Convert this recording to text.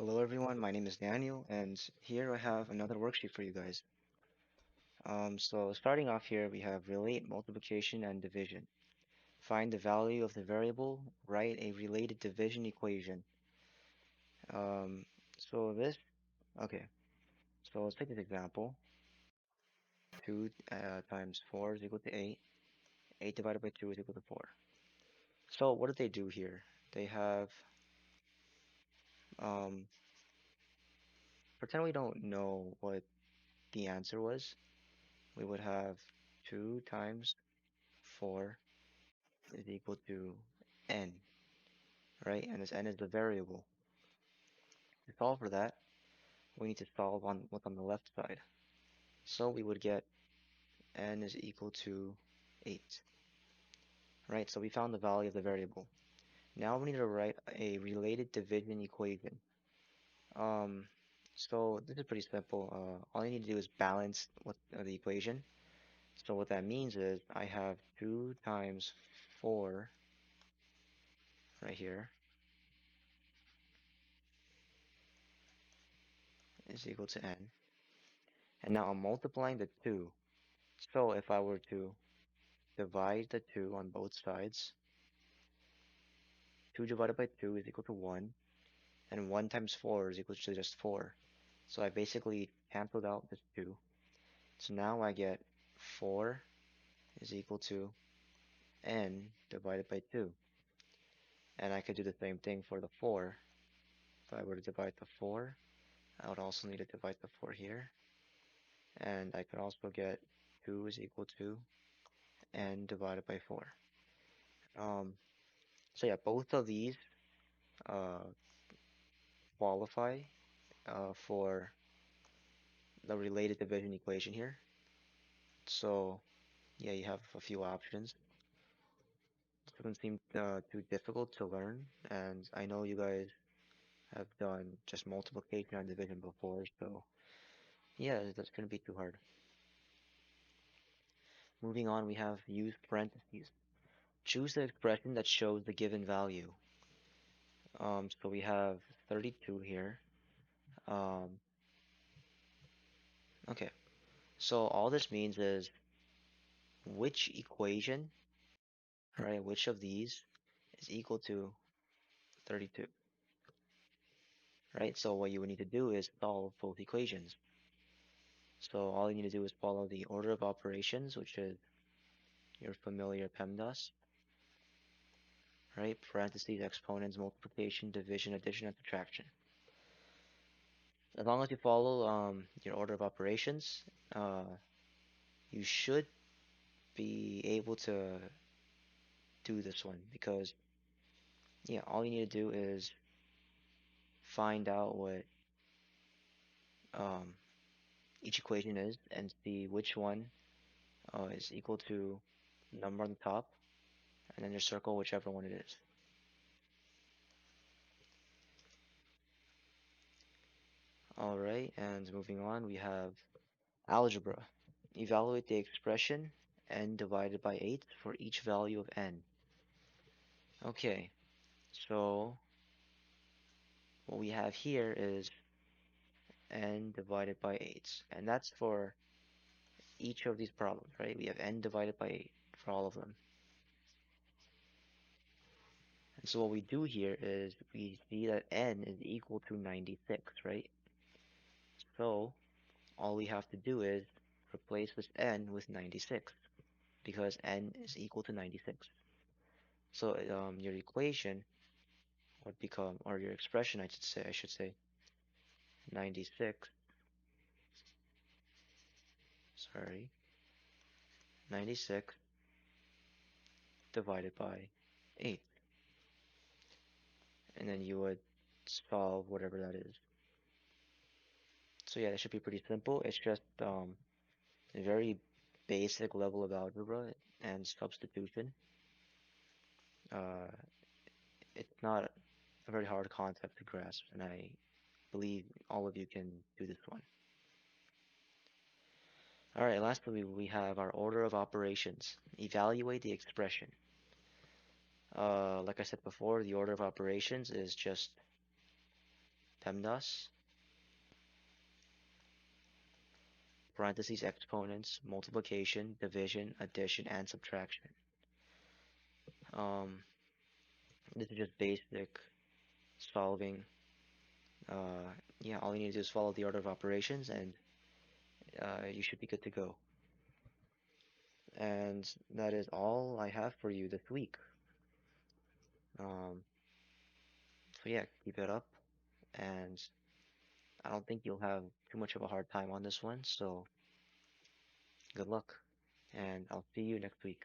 Hello everyone, my name is Daniel, and here I have another worksheet for you guys. So starting off here, we have relate multiplication and division. Find the value of the variable, write a related division equation. Um, so this, okay, so let's take this example. 2 times 4 is equal to 8. 8 divided by 2 is equal to 4. So what did they do here? They have, um, pretend we don't know what the answer was. We would have 2 times 4 is equal to n, right? And this n is the variable. To solve for that, we need to solve on what's on the left side. So we would get n is equal to 8, right? So we found the value of the variable. Now we need to write a related division equation. Um, so this is pretty simple. All you need to do is balance the equation. So what that means is I have 2 times 4 right here is equal to n. And now I'm multiplying the 2. So if I were to divide the 2 on both sides, 2 divided by 2 is equal to 1, and 1 times 4 is equal to just 4. So I basically canceled out this 2. So now I get 4 is equal to n divided by 2. And I could do the same thing for the 4. If I were to divide the 4, I would also need to divide the 4 here. And I could also get 2 is equal to n divided by 4. Um, so yeah, both of these uh, qualify for the related division equation here. So yeah, you have a few options. It doesn't seem too difficult to learn, and I know you guys have done just multiplication and division before, so yeah, that's gonna be too hard. Moving on, we have use parentheses. Choose the expression that shows the given value. So we have 32 here. Um, okay, so all this means is which equation, right, which of these is equal to 32, right? So what you would need to do is solve both equations. So all you need to do is follow the order of operations, which is your familiar PEMDAS, right? Parentheses, exponents, multiplication, division, addition, and subtraction. As long as you follow your order of operations, uh, you should be able to do this one because, yeah, all you need to do is find out what um, each equation is and see which one is equal to the number on the top, and then just circle whichever one it is. All right, and moving on, we have algebra. Evaluate the expression n divided by 8 for each value of n. Okay, so what we have here is n divided by 8, and that's for each of these problems, right? We have n divided by 8 for all of them. And so what we do here is we see that n is equal to 96, right? So all we have to do is replace this n with 96 because n is equal to 96. So your equation would become, or your expression, I should say, 96, sorry, 96 divided by 8. And then you would solve whatever that is. So yeah, that should be pretty simple. It's just a very basic level of algebra and substitution. Uh, it's not a very hard concept to grasp, and I believe all of you can do this one. All right, lastly, we have our order of operations. Evaluate the expression. Like I said before, the order of operations is just PEMDAS, parentheses exponents, multiplication, division, addition, and subtraction. Um, this is just basic solving. Yeah, all you need to do is follow the order of operations, and you should be good to go. And that is all I have for you this week. Um, so yeah, keep it up, and I don't think you'll have too much of a hard time on this one. So good luck, and I'll see you next week.